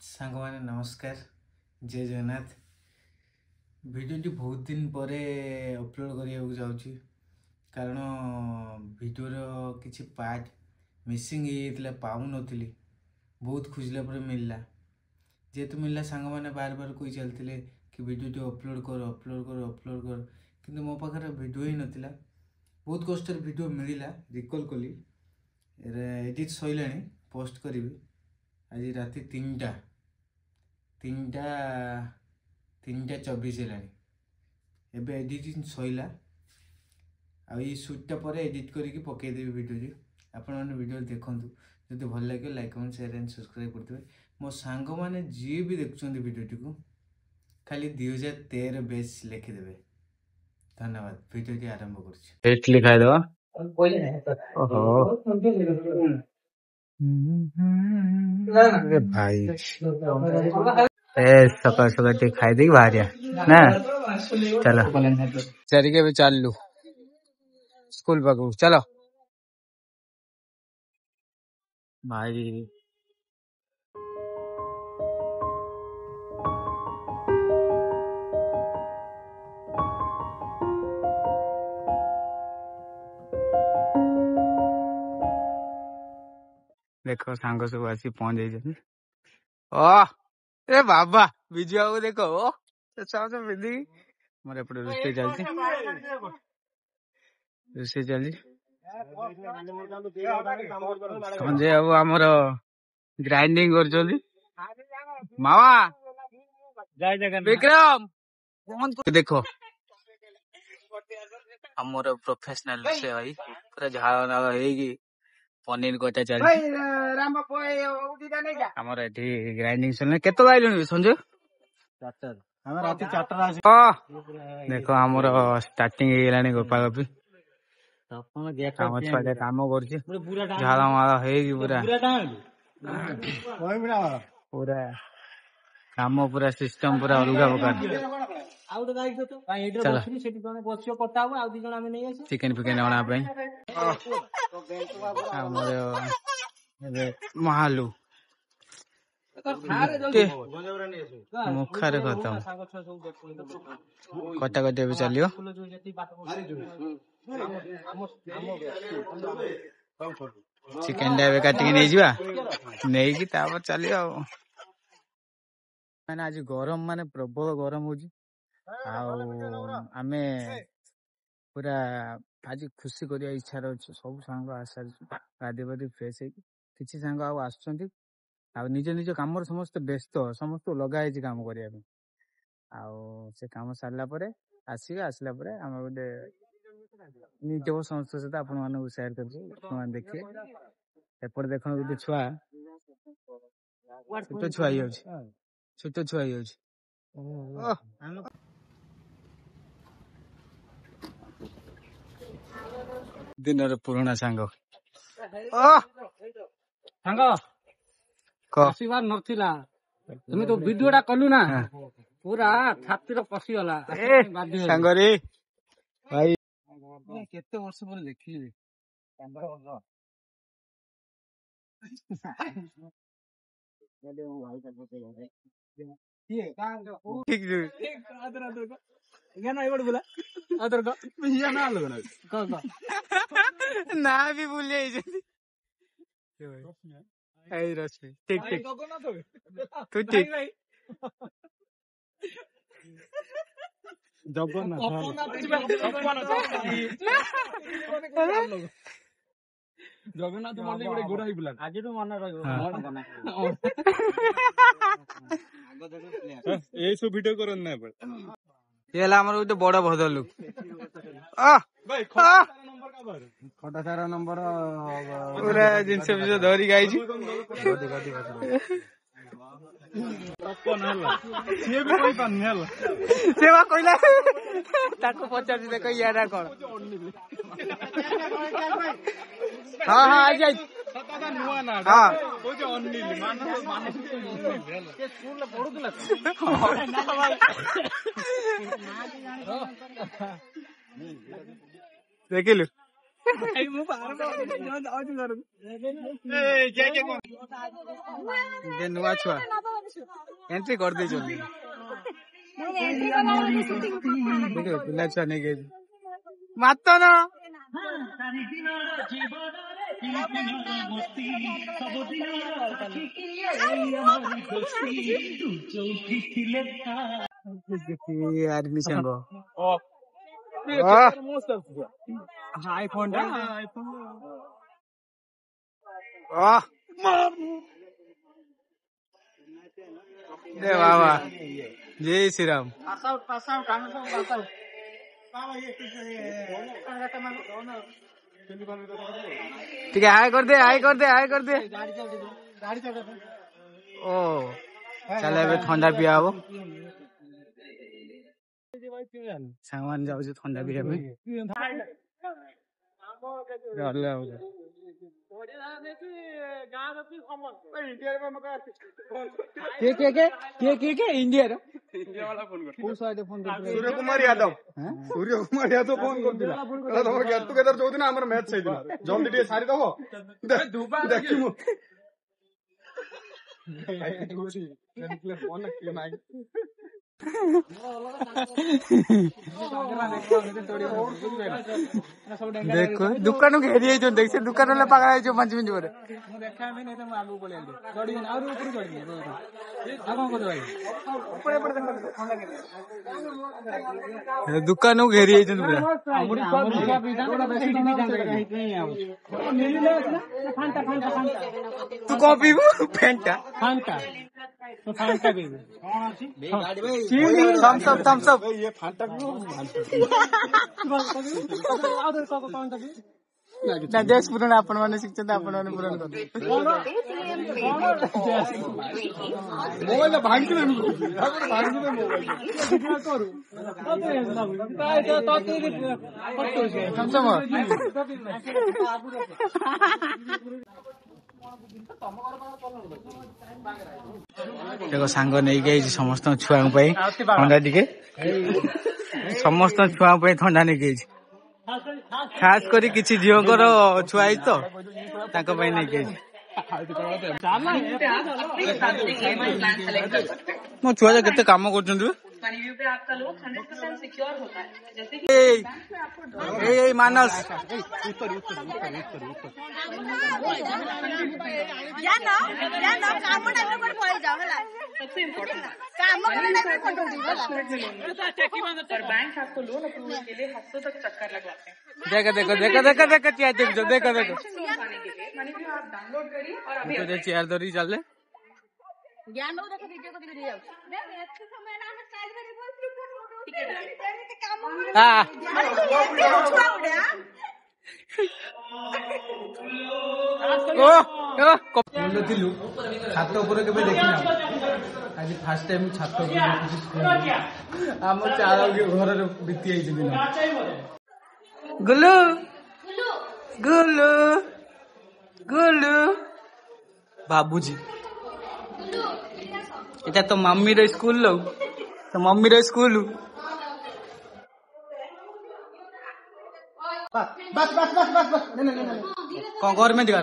सांग माने नमस्कार जय जगन्नाथ। भिडियोटी बहुत दिन पर अपलोड करने जाऊँगी कारण भिडियोर किसी पार्ट मिसिंग हो पाऊन बहुत खोजला पर मिलला जेहेतु मिलला सांग मैंने बार बार कही चलते कि भिडियोटी अपलोड कर अपलोड कर अपलोड कर किंतु मो पाखे भिडियो ही नाला बहुत कष्ट भिडियो मिलला रिकॉल कली एडिट सैला पोस्ट करी आज राति 3टा 3:24 है एबे एडिटिंग सैला आई शूटा पर एडिट करके पकईदेवी भिडियो आपण मैंने वीडियो देखूँ जो भल लगे like comment share and subscribe करते मो सांग मैंने जी भी देखुं भिडियोटी को खाली 2013 बेस लिखिदेवे। धन्यवाद। भिडियोटी आरंभ कर लिखाई दवा भाई सकाल सकाल खाई दी बाहर ना चलो चल के भी चलू स्कूल पाक चलो भाई। देखो सांग सब आसी पहुंच जाइए ए बाबा बिजु बाबू देखो पिंधि मोर एपटे रोषे चलती संजय बाबू आमर ग्राइंडिंग कर मामा विक्रम देखो आमर प्रोफेशनल रोषे भाई पूरा झाड़ नाल हो पनीर कटा चलती आमर एठी ग्राइंडिंग सर केत आइलुनी संजय देखो आमर स्टार्टिंग हो गोपा गोपी छुआ काम कर झाड़ माड़ पूरा काम पूरा सिस्टम पूरा अलग प्रकार चिकेन फिकेन अना महालू मुखार खत्म कटा कटा भी चलियो चिकेन टा काटिक नहीं जा नहीं चलियो मैंने आज गरम माने प्रबल गरम हो आमे पूरा आज खुशी करिया इच्छा रही सब सांग आशा गाधे पाधे फ्रेश किसी सांग आ निज निज काम समस्त व्यस्त समस्त लगाई काम करने से काम सारा आसला आम गोटे निज समस्त सहित आपण मान सेयार कर देखिए एपटे देख गोटे छुआ छोट छुआ छोट छुआ दिन पुराना सांग आशीर्वाद नथिला तुम तो वीडियोटा कलु ना पूरा छाती पशिगला सांगरे भाई केते वर्ष पर देखिले 15 वर्ष ना भी भूल रश्मि ठीक ठीक तू ठीक जगन्नाथ मंदिर गोटे गोड़ा ही बुला आज तो मन ये सब वीडियो करन ना ये हमर गोटे बड़ भदलु खटा सारा नंबर पूरा जिनसे भी धरी गाई सेवा कहला पचार देख यार कौन हाँ हाँ आ जाए हाँ देखिलु नुआ छुआ एंट्री कर दे जल्दी देखो पिला छुआ नहीं गए मत ना आदमी संग आईफोन दे बाबा जय श्री राम ठीक है हाय कर दे ओ चले ए ठंडा पिया हबो सामान जाऊ ठंडा पिया इंडिया सूर्य कुमार यादव फोन कर तुम गेट टुगेदर जो दिन आम मैच से जल्दी टे सारी देखो दुकान घेरी देख से दुकान वाला पागल 5 मिनट पर दुकान घेरी तू कौन पीबू फेंटा थम्स अप ये फांटा ना देश पुराण आपण माने शिक्षण आपण माने पुराण कर मोबाइल भांगी में मोबाइल करू थम्स अप देखो सांग नहीं गई समस्त छुआ ठंडा टिके समस्त छुआ ठंडा नहीं गई खास करी किसी झीकर छुआ तो नहीं गई मो छुआ केते काम कर मानस बैंक आपको लोन अप्रूवल के लिए हफ्तों तक चक्कर लगवाते हैं। देखो आप डाउनलोड करिए और अभी चेयर दरी चल ज्ञान देखो वीडियो को दिखाई जाओ समय ना हम स्टाइल में छात उपर के देखना आज फास्ट टाइम छात आम चाल घर बीती दिन गुल्लू गुल्लू गुल्लू बाबूजी এটা তো मम्मी स्कूल लो तो मम्मी स्कूल बस कौन गवर्नमेंट का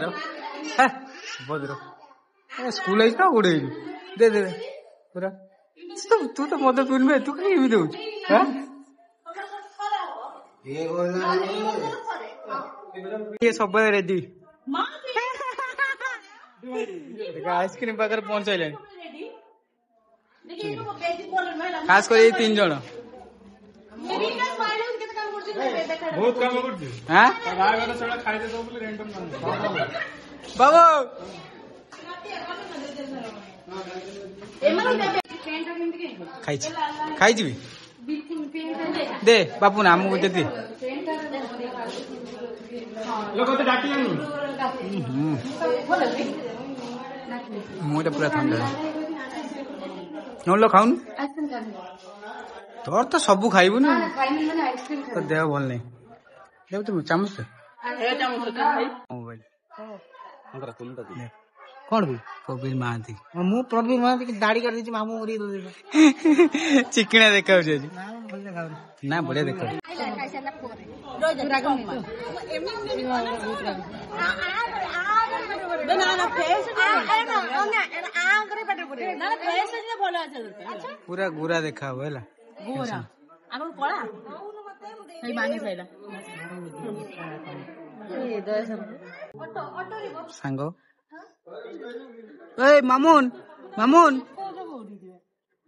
स्कूल है ना उड़े दे पूरा तू तो मत पिन तू कहीं दे ये सब रेडी आइसक्रीम पाखे पहुंचाइले खास कर 3 जन बहुत काम बाबू खाई दे बापू ना आमको दे मुझे पूरा ठंडा नौलो खाऊन तोर तो सबू खाइबू ना तो देह भल नहीं देव तुम चामच मोबाइल कौन भी प्रवीर महांती मु प्रवीर महांती की दाढ़ी कर दी मामू मरी चिकना देखा ना बढ़िया देखा पूरा गोरा देखा हुआ है ଗୋରା ଆମର କଳା ସେଇ ମାନି ସାଇଲା सांग ए मामुन मामुन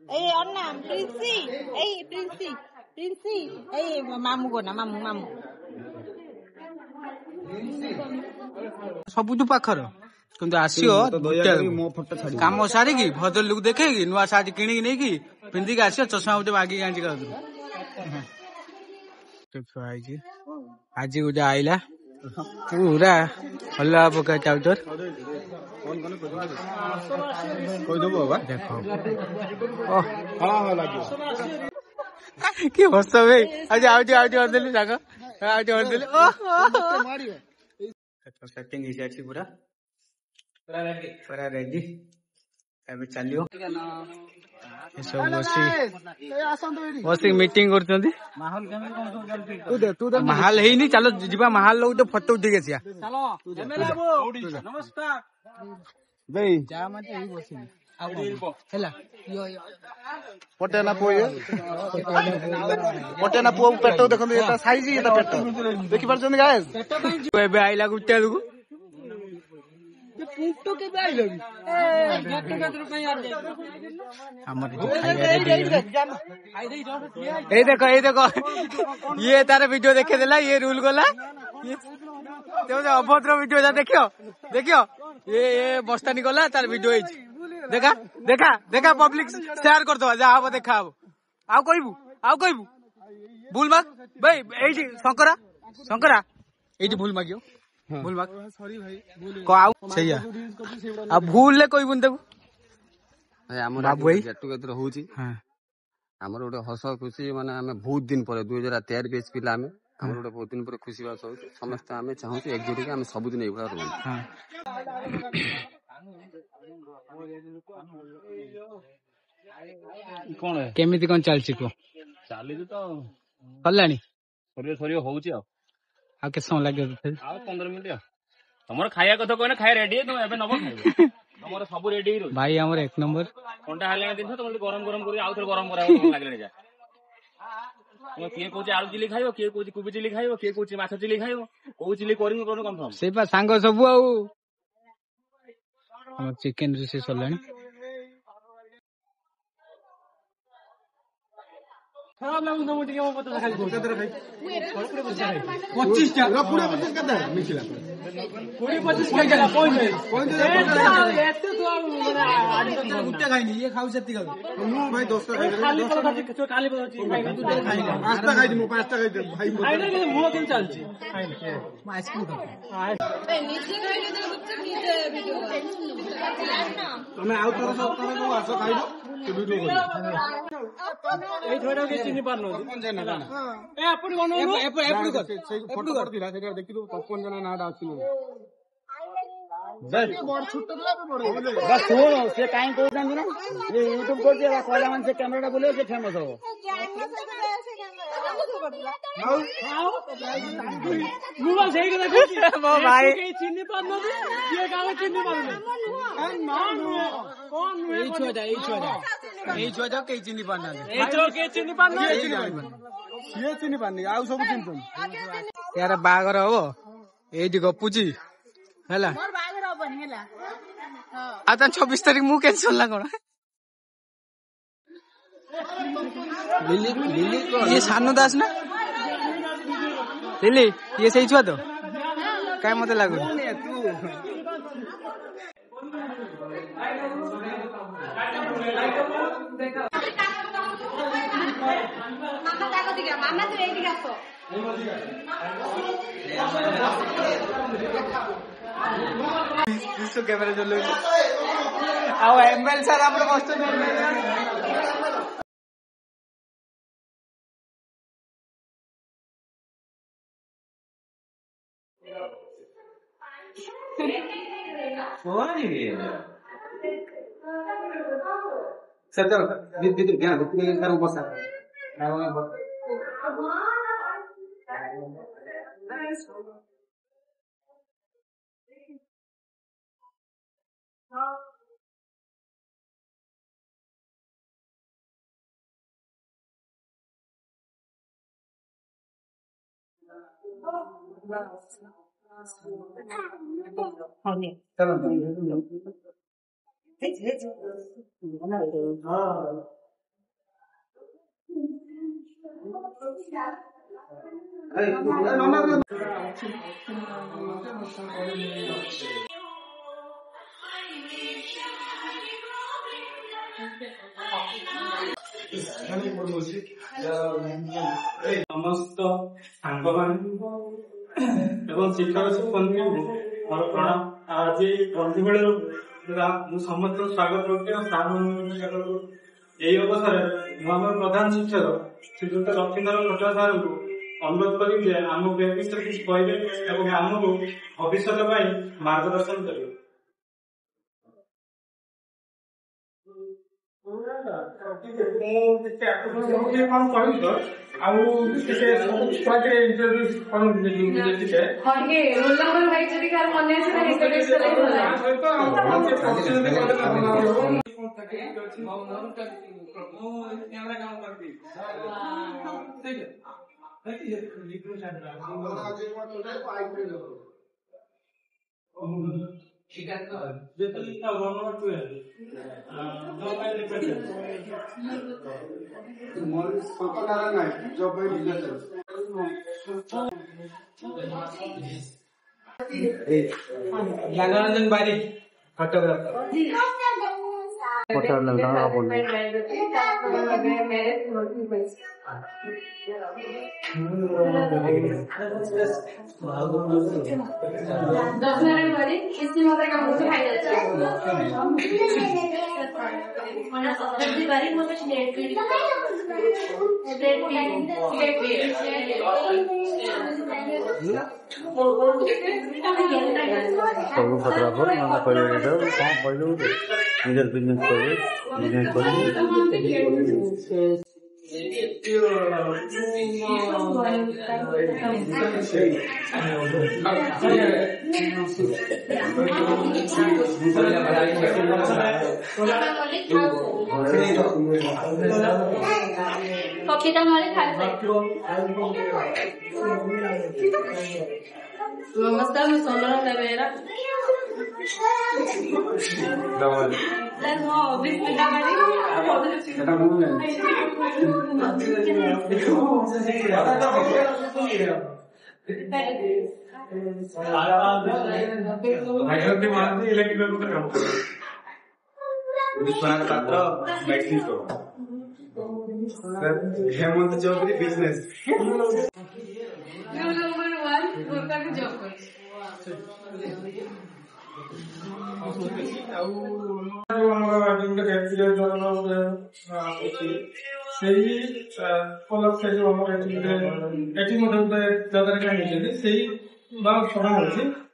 এই ওর নাম প্রিন্সি এই প্রিন্সি প্রিন্সি এই মামু গো না মামু মামু सबुठु पाखर किंतु आसियो काम सारिकी भद्र लुक देखी नुआ साड़ी किणिकी नहीं पिंधिकी आसियो चश्मा गोटे मागिकी आंची आज गोटे आईला पूरा हल्ला पका चाउटर देख कि हस भाई आज आउटी आउटी करदेली साग आउटी करदेली सेटिंग ହେଇଯାଇଛି पूरा पूरा रेडी ଏବେ ଚାଲିବ ଏସବୁ ବସି ମିଟିଂ କରୁଛନ୍ତି ମାହାଲ ହେଇନି ଚାଲ ଯିବା ମାହାଲ ଗୋଟେ ଫଟୋ ଉଠେଇକି ଆସିବା ହେଲା ପଟେନା ପୁଅ ପେଟ ଦେଖନ୍ତୁ ଏଟା ସାଇଜ ଏଟା ପେଟ ଦେଖିପାରୁଛନ୍ତି ଗାଏ ଏବେ ଆଇଲା ଗୋଟେ ବେଳକୁ ଏଇ ଦେଖ ଇଏ ତାର ଭିଡିଓ ଦେଖେଇଦେଲା ଇଏ ରୁଲ କଲା ଅଭଦ୍ର ଭିଡିଓ ଦେଖିବ ଇଏ ବସ୍ତାନି କଲା ତାର ଭିଡିଓ ହେଇଛି देखा देखा देखा पब्लिक शेयर करदवा जा हब देखा हब आउ कहबू भूल माग भाई एठी शंकरा शंकरा एठी भूल मागियो भूल माग सॉरी भाई को आउ सहीया आ भूल ले कहबुन देखू भाई हमर बाबू भाई गेट टुगेदर होउची हां हमर ओटे हस खुशी माने हमें बहुत दिन पर 2013 बेच पिला हमें हमर ओटे बहुत दिन पर खुशी बात हो समस्त हमें चाहू एकजुट के हम सब दिन एबा रहू हां कौन है केमिति कोन चलछि को चाली तो कल्याणी सरियो होउची आ के समय लागे आ 15 मिनिट तमर खाया कथा कोने खाया रेडी तुम एबे नबो खाइबो तमर सब रेडी रो भाई हमर एक नंबर कोनटा हाले दिन तुम गरम गरम करी आउथर गरम करा लागले जा तुम के कोची आलू चिली खाइबो के कोची कोबी चिली खाइबो के कोची माछ चिली खाइबो को चिली करिन कोन कंफर्म से पा सांग सब आउ हम चिकन रिसे सलानी खराब लागु न मुझे के मो पता खाली गोल कदर भाई 25 टा पूरा 25 कदा मिथिला 20-25 खाइ गेला कोइ नै एते तो आज गुट्टे खाइनी ये खाउ जति खाउ मु भाई 10 टा खाइ खाली पता तो खाली पता छी भाई तू खाइ 5 टा खाइ दे मु 5 टा खाइ दे भाई खाइ नै मो कोन चलछि मैं आइसक्रीम खाऊ तमे आउ तर सब तर को आस खाइबो तो वीडियो कर ए छोडा के चिनि पारनो कोन जाना ना ए अपन बनो एपुड कर फोटो कर दिला सेटा देखिदो 55 जना नाडा आछिनो बस बड़ छोट दिला बड़ बस सुनो से काई कहउछन ना ये YouTube कर दिया कहला मन से कैमराटा बोले से फेमस हो मुबा सही के देखि मो भाई के चिनि पारनो ये गाव चिनि पारनो ना कौन ए छोटा के चिनी पाना ए जो के चिनि पारनो ये चिनी पानी आउ सब चिनतन यार बागर हो एठी गपुची हैला मोर बागर हबनी हैला आ त 26 तारिख मु कैंसिल ला कोन लिली को ये सानु दास ना लिली ये सही छुआ तो काय मते लागु मामा तो रेडी आसो विश्व कैमरा चलो आओ एमएल सर आपण मस्त सर चल भीतर ज्ञान भीतर कर बसा ସମସ୍ତ ସାଙ୍ଗମାନେ ଏବଂ ଶିକ୍ଷକ ଶିକ୍ଷୟିତ୍ରୀଙ୍କୁ ମୋର ପ୍ରଣାମ। ଆଜି ବନ୍ଧୁମେଳରୁ ମୁଁ ସମସ୍ତଙ୍କୁ ସ୍ୱାଗତ କରୁଛି ଆଉ ସାର୍ମାନଙ୍କୁ ସ୍ୱାଗତ କରୁଛି। ଏହି ଅବସରରେ ମୁଁ ଆମର ପ୍ରଧାନ ଶିକ୍ଷକ ଶ୍ରୀଯୁକ୍ତ ଲକ୍ଷ୍ମୀଧର ଭଟ୍ଟାଚାର୍ଯ୍ୟ ସାର୍ଙ୍କୁ ଅନୁରୋଧ କରିବି ଯେ ଆମକୁ ଏ ବିଷୟରେ କିଛି କହିବେ ଏବଂ ଆମକୁ ଭବିଷ୍ୟତ ପାଇଁ ମାର୍ଗଦର୍ଶନ କରିବେ। କଣ କହିବି ତ ଆଉ ଟିକେ ଇଣ୍ଟ୍ରୋଡ୍ୟୁସ କରନ୍ତି ଟିକେ ରୋଲ ନମ୍ବର ୱାଇଜ ଯଦି କାହାର ମନେ ଅଛି ତାହେଲେ ଇଣ୍ଟ୍ରୋଡ୍ୟୁସ କଲେ ଭଲ ଜ୍ଞାନରଞ୍ଜନ ବାରିକ ଫଟୋଗ୍ରାଫର। ସବୁ ଫଟୋଗ୍ରାଫର ମାନେ କହିବେ କଣ କହିଲୁ ନିଜର ବିଜନେସ କରିବେ ବିଜନେସ କରିବେ नमस्कार, मैं सोनल बेरा विश्वनाथ पात्र मैथिली शो हेमंत चौधरी बिजनेस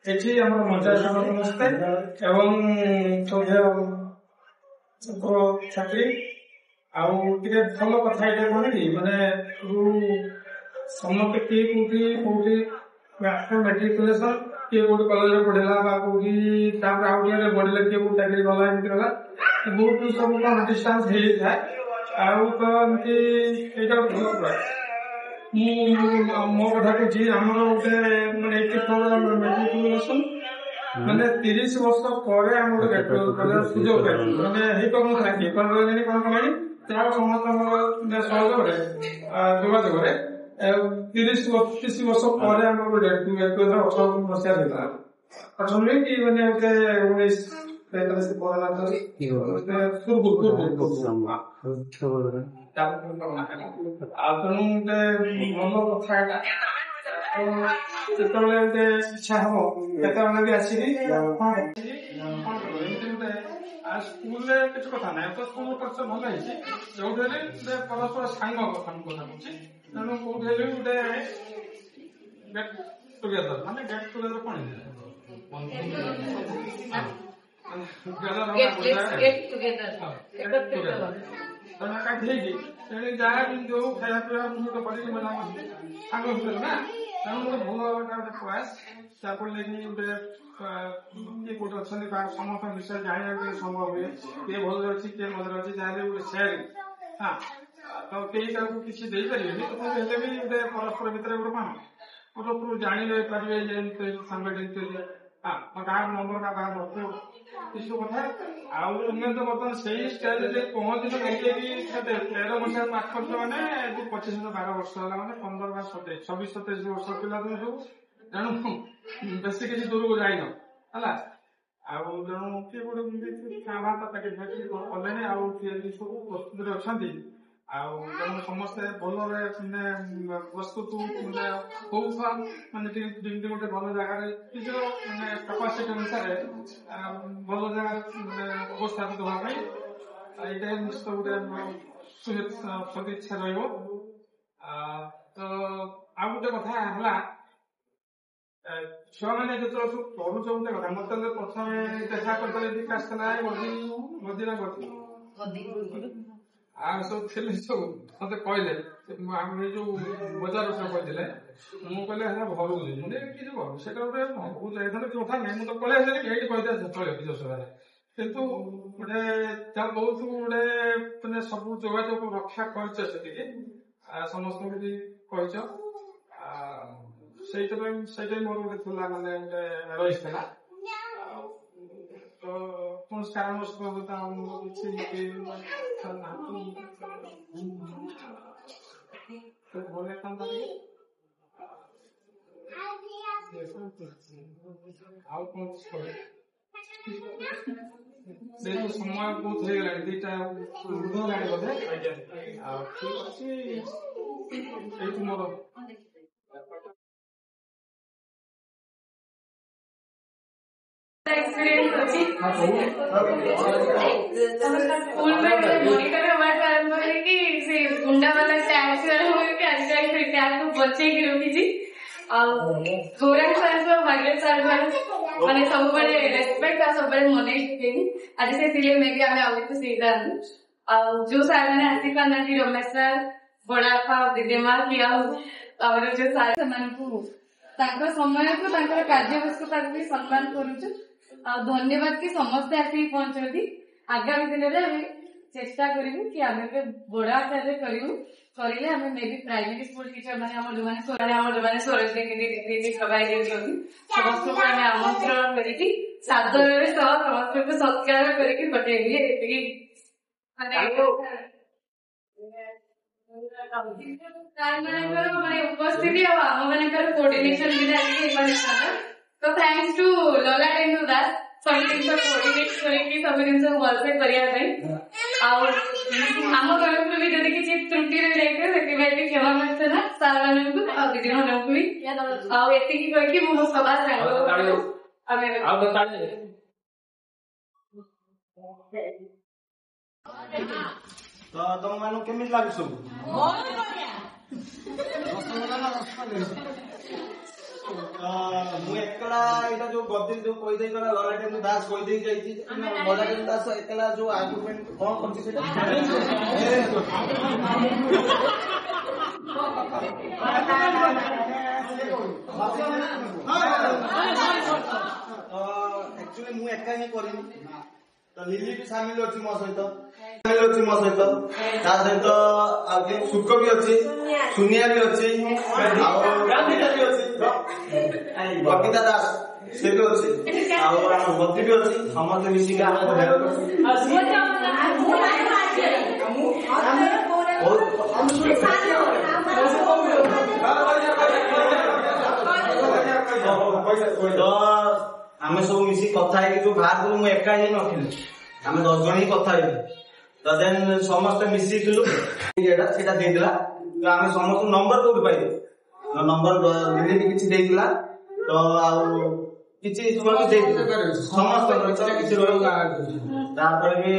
ଏଠି ଆମର ମଜା ସମସ୍ତେ ଏବଂ ଛାତ୍ରୀ ଆଉ ଟିକେ ଭଲ କଥା ଏଇଟା କଣ କି ମାନେ ସମସ୍ତେ କିଏ କୋଉଠି ମେଟ୍ରିକୁଲେସନ କିଏ କୋଉଠି କଲେଜରେ ପଢିଲା ବା କୋଉଠି ତାପରେ ଆଉ ଟିକେ ବଢିଲେ କିଏ କୋଉଠି ଚାକିରି ଗଲା ଏମିତି ଗଲା ବହୁତ ସବୁ କଣ ଡିଷ୍ଟାନ୍ସ ହେଇଯାଇଥାଏ। ଆଉ ତ ଏମିତି ଏଇଟା ଭଲ ପ୍ରାୟ ମୁଁ ମୋ କଥା କହୁଛି ଆମର ଗୋଟେ ମାନେ ମେଟ୍ରିକୁଲେସନ ମାନେ 30 ବର୍ଷ ପରେ ଆମେ ଗୋଟେ ସୁଯୋଗ ପାଇଲୁ ମାନେ ହେଇପାରୁନଥିଲା କିଏ କଣ କଲେଣି ଯାହା ସମସ୍ତଙ୍କର ସହଯୋଗରେ ଯୋଗାଯୋଗରେ 30-32 ବର୍ଷ ପରେ ଆମର ଗୋଟେ 2018 ମସିହା ଦେଇଥିଲା 18 କି ମାନେ 19 ଆଉ ତେଣୁ ଗୋଟେ ଭଲ କଥା ଏଟା ଯେତେବେଳେ ଗୋଟେ ଇଚ୍ଛା ହବ କେତେବେଳେ ବି ଆସିକି ସ୍କୁଲରେ କିଛି କଥା ନାହିଁ ତ ସ୍କୁଲ ପରିଚୟ ଭଲ ହେଇଛି ଯୋଉଠି ଗୋଟେ ପରସ୍ପର ସାଙ୍ଗ କଥା ମୁଁ କଥା କହୁଛି ତେଣୁ କୋଉଠି ହେଲେ ଗୋଟେ ଗେଟ୍ ଟୁଗେଦର ମାନେ ଗେଟ୍ ଟୁଗେଦର କଣ ଯାହା ଯୋଉ ଖାଇବା ପିଇବା କରିକି ସାଙ୍ଗ ଭିତରେ ନା ତେଣୁ ଗୋଟେ ଭଲ ଗୋଟେ ପ୍ରୟାସ ତାପରେ ନେଇକି ଗୋଟେ किए गोटे अच्छा समस्त विषय जानवा संभव हुए किए भल अच्छी किए मदर अच्छी जहाँ गोटे सेयारिंग हाँ तो कई क्या किसी देपारे तथा भी गोटे परस्पर भितर गोटे कौन गोटे जानी पारे सांगठनिक हाँ गाँव नंबर का गाँव नथ कथा आउ तो बर्तमान से स्टेज पहुंची 13 मसीहा पास कर मैंने 25 12 वर्ष है मैंने 15 27 27 वर्ष पिला तुम सब तेणु बेसी किसी दूर को जाइन है तेणु किए गोटे कले आउ सब प्रस्तुति अच्छा तेणु समस्ते भल प्रस्तुत मानते गोटे भल जगार निजर मानने कैपासीटी अनुसार भल जगह उपस्थापित होगापी यहाँ निश्चित गोटे सदिच्छा रही तो आ गोटे कथा है छुआ मैंने जो सब पढ़ुच गोटे कथा मत प्रथम देखा करते विकास गदी ना गदी सब थे सब मत कहले जो बजार सब कहते मुझे घर मुझे कि घर से गोटे कथा नहीं मुझे पलि ये कहते चलो किसी असुविधा कितु गोटे बहुत गोटे मैंने सब जोगाजोग रक्षा कर समस्त कहीच से मोर गोटे मानने रही तो कौन कारण समय बहुत हो गला 2टा बोधे ठीक अच्छे मोर एक्सपीरियंस अच्छी स्कूल में मॉनिटर हमारे कारण बोले कि से गुंडा वाला टैक्स वाला हो कि आजकल फिर टैक्स को बच्चे की रोकी जी और गौरव सर को भाग्य सर को माने सब बड़े रेस्पेक्ट और सब बड़े मने देनी आज से इसलिए मैं भी हमें आगे तो सीधा और जो सर ने आसिफ नदी रमेश सर बड़ा का दिदेमा किया और जो सर समान को तांको समय को तांको कार्यव्यस्तता भी सम्मान करूछु आ धन्यवाद कि समस्त आसी पहुंचती आगामी दिन में चेष्टा करूँ कि आम बड़ा आकार करें आम मे भी प्राइमरी स्कूल टीचर मैंने सरोजनी सभाई समस्त को आम आमंत्रण कर सादर समस्त को सत्कार करके पठेबी उपस्थिति और आम मान कोऑर्डिनेशन तो थैंक्स टू लला टेंडू दास सब जिन कोऑर्डिनेट करके सब जिन भलसे करने आम तरफ भी जब किसी त्रुटि रही जाए से क्षमा प्रार्थना सार मानू आ दीदी मानू भी आती कही मो सभा तो तुम मान केमी लगे सब मुझेकला यहाँ जो गदी जो कहीदे ललाटेन्दु दास कहीदे ललाटेन्दु दास एकला जो आर्गुमेंट कौन एक्चुअली मुझे एका ही करनी तो लिली भी सामिल अच्छी मो सहित ता सहित सुख भी अच्छी सुनिया भी अच्छी बबिता दास से भी अच्छी गति भी अच्छी समस्त मिसिक आम सब मिसिक कथा जो बाहर को एका ही नथिली आम 10 जन ही कथा तो देन समस्त मिसिलु सेटा देला तो आम समस्त नंबर कोड पाइले नंबर दिल्ली भी किछि देइला तो आउ किछि छुआ भी देइला समस्त किछि रोगा तापर भी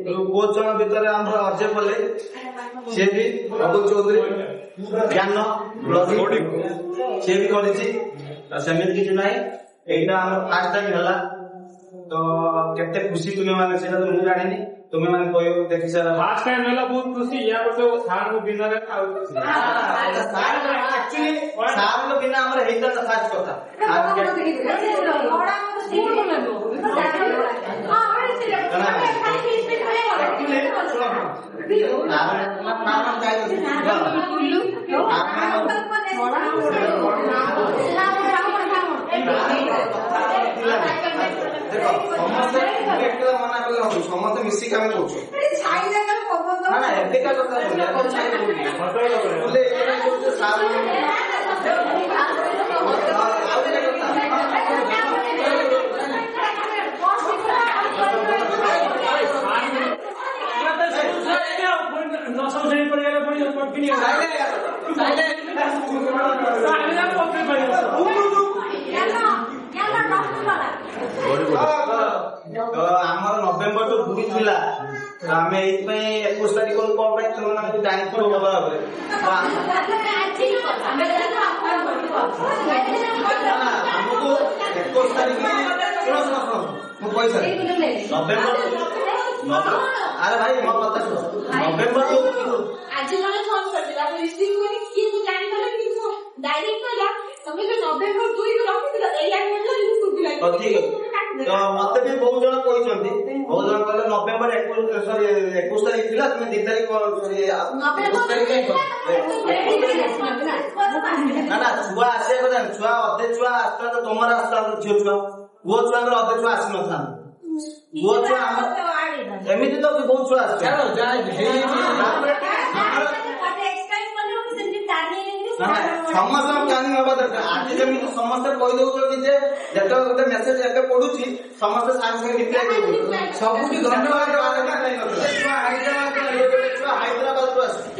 जो कोच जन भीतर हम अजय बोले से भी अबुल चौधरी ज्ञान ब्लॉगिंग से भी करिछि सेमित किछि नाही एटा हम फास्ट टाइम हला तो केते खुशी तुमे माने सेटा तो मु जानिनी ତୁମେ ମାନେ କହିବ ଦେଖି ସାର ଫାର୍ଷ୍ଟ ଟାଇମ୍ ହେଲା ବହୁତ ଖୁସି ୟା ଗୋଟେ ସାର୍ଙ୍କ ବିନାରେ ଆଉ କିଛି ସାର୍ଙ୍କ ବିନା ଆମର ହେଇଥାନ୍ତା ଫାର୍ଷ୍ଟ କଥା ସମସ୍ତେ ମିଶିକି ଆମେ କରୁଛୁ ନା ଏବେକା କଥା ଆମର ନଭେମ୍ବର 2 ଥିଲା ଆମେ ଏଇଥିପାଇଁ 21 ତାରିଖ କଣ ପାଇଁ ସେମାନେ ଜାଣିଥିବ ଭଲ ଭାବରେ ଆମକୁ 21 ତାରିଖ ମୁଁ ପଇସା ନଭେମ୍ବର ଆରେ ଭାଇ ମୋ କଥା ଶୁଣ ନଭେମ୍ବର ଆଜି ଜଣେ ଫୋନ କରିଥିଲା ରିସିଭ କରି କିଏ ମୁଁ ଜାଣିପାରିଲି କି ମୁଁ ଡାଇରେକ୍ଟ କହିଲା ତମେ ଯୋଉ ନଭେମ୍ବର 2 କୁ ରଖିଥିଲ ଏଇ ଲାଇନ୍ ରେ ମୁଁ କୁଟିଲା ଠିକ ତ ମତେ ବି ବହୁତ ଜଣ କହିଛନ୍ତି ବହୁତ ଜଣ କହିଲେ ନଭେମ୍ବର 21 ତାରିଖ ଥିଲା ତୁମେ 2 ତାରିଖ ନା ଛୁଆ ଆସିବା କଥା ଛୁଆ ଅଧେ ଛୁଆ ଆସିଥାନ୍ତେ ତମର ଆସିଥାନ୍ତେ ଝିଅ ଛୁଆ ପୁଅ ଛୁଆଙ୍କର ଅଧେ ଛୁଆ ଆସିନଥାନ୍ତେ ପୁଅ ଛୁଆ ଏମିତି ତ ବହୁତ ଛୁଆ ଆସିছে ସମସ୍ତଙ୍କ ପ୍ଲାନିଂ ହବା ଦରକାର ଆଜି ଯେମିତି ସମସ୍ତେ କହିଦଉଛନ୍ତି ଯେ ଯେତେବେଳେ ଗୋଟେ ମେସେଜ ଏବେ ପଢୁଛି ସମସ୍ତେ ସାଙ୍ଗେ ସାଙ୍ଗେ ରିପ୍ଲାଏ କରୁଛନ୍ତି ସବୁଠି ଧନ୍ୟବାଦ ହାଇଦ୍ରାବାଦରୁ ଆସିଛି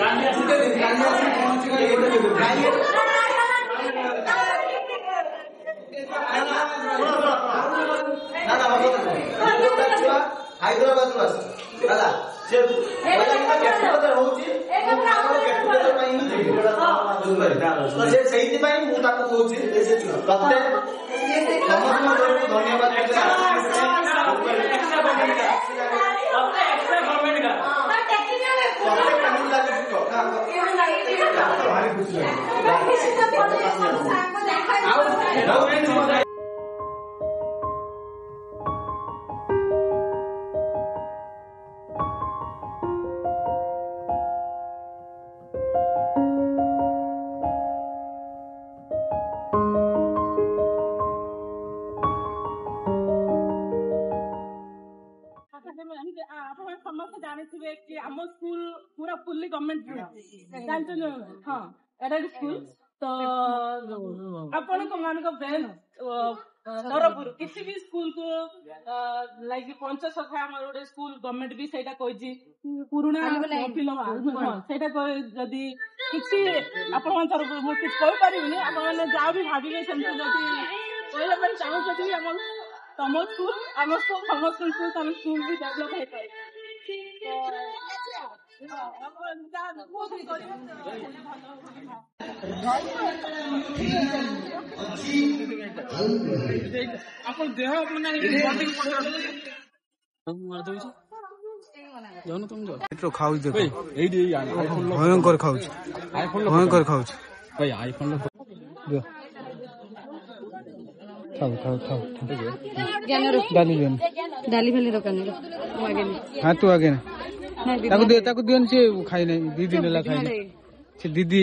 ହାଇଦ୍ରାବାଦରୁ ଆସିଛି ହେଲା ସେ ହଉଛି ସେଇଥିପାଇଁ ମୁଁ ତାକୁ କହୁଛି ତତେ ସମସ୍ତଙ୍କୁ ଧନ୍ୟବାଦ ଆପଣ ସମସ୍ତେ ଜାଣିଥିବେ କି ଆମ ସ୍କୁଲ ପୁରା ଫୁଲି ଗଭର୍ଣ୍ଣମେଣ୍ଟ ଜାଣିଛନ୍ତି ହଁ ଏଟା ସ୍କୁଲ ତ ଆପଣଙ୍କ ମାନଙ୍କ ବେଞ୍ଚ ତରଫରୁ କିଛି ବି ସ୍କୁଲକୁ ଲାଇକ୍ ପଞ୍ଚସଖା ଆମର ଗୋଟେ ସ୍କୁଲ ଗଭର୍ଣ୍ଣମେଣ୍ଟ ବି ସେଇଟା କହିଛି ପୁରୁଣା ସେଇଟା ଯଦି କିଛି ଆପଣଙ୍କ ତରଫରୁ ମୁଁ କିଛି କହିପାରିବିନି ଆପଣମାନେ ଯାହା ବି ଭାବିବେ ସେମିତି ଯଦି କହିବା ପାଇଁ ଚାହୁଁଛନ୍ତି ଆମ ତମ ସ୍କୁଲ ଆମ ସ୍କୁଲ ସମସ୍ତଙ୍କୁ ତମ ସ୍କୁଲ ବି ଡେଭଲପ ହେଇପାରିବ ଆପଣ ଦେହ ଖାଉଛି ଭୟଙ୍କର ଖାଉଛି ଭୟଙ୍କର ଖାଉଛି डाली फैली दোকানে हाँ तू आगे ताकू दियन से खाई नहीं दीदी ने खाई से दीदी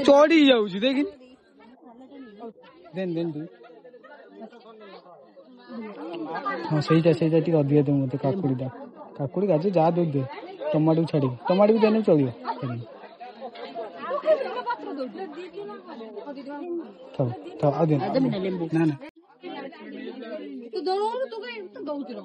चढ़ी जाऊँ देखी देन देन हाँ सहीटा टे अधिका दे मत काकुड़ी गाजर जहाँ दे दे टमाटो छाड़ी टमाटो भी देने चलिए ना ना तू दोनों तू कहीं तो दो चलो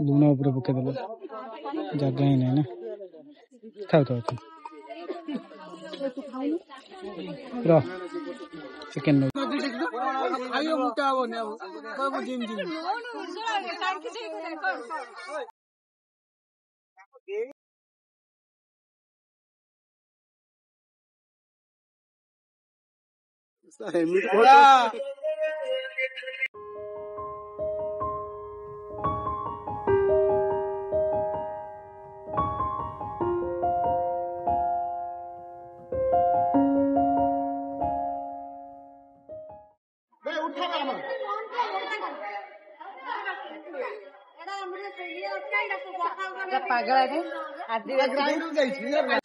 लुण ऊपर पकईदे जगह ही नहीं ना था चिकेन आइयो मोटा हबनी अब कहबो जिम जिम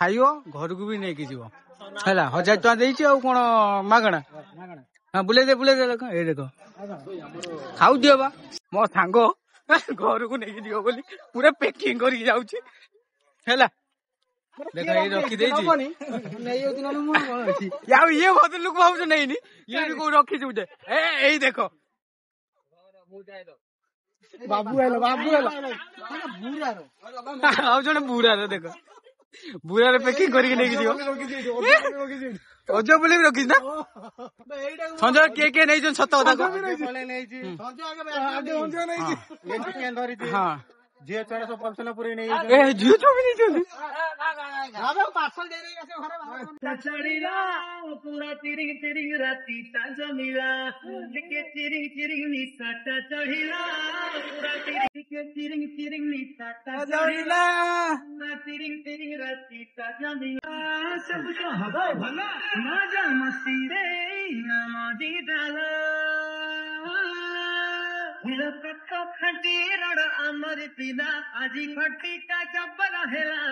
खाइयो घर को भी नहीं जीव है 1000 टका देछि आ कोन मागणा हां बुले दे देखो ए देखो खाऊ दियो बा मो सांगो घर को नहीं जीव बोली पूरा पैकिंग करके जाउछि हैला देखो ये रखी देछि नहीं होती न मु यार ये बहुत लोग भाव जो नहीं ये भी को रखी छु ए एई देखो बाबू हेलो बुरा रो जने बुरा रो देखो बुरा रे पैकिंग करके नहीं दियो ओजो बोली रखिस ना संजय के नहीं जन सत कथा को हां जियो चढ़ा सब फंक्शन पूरी नहीं ए जियो चो भी नहीं चली अबे पार्सल दे रही ऐसे घरे चढ़ीला पूरा तिरिंग तिरिंग राती ता जमीला के तिरिंग तिरिंग नी साटा चढ़ीला पूरा तिरिंग तिरिंग नी साटा चढ़ीला तिरिंग तिरिंग राती ता जमीला सब को हवा भला मजा मस्ती रे नमदी डाला खटी रड़ अमर पिना आजी खटी का जब्बर हेला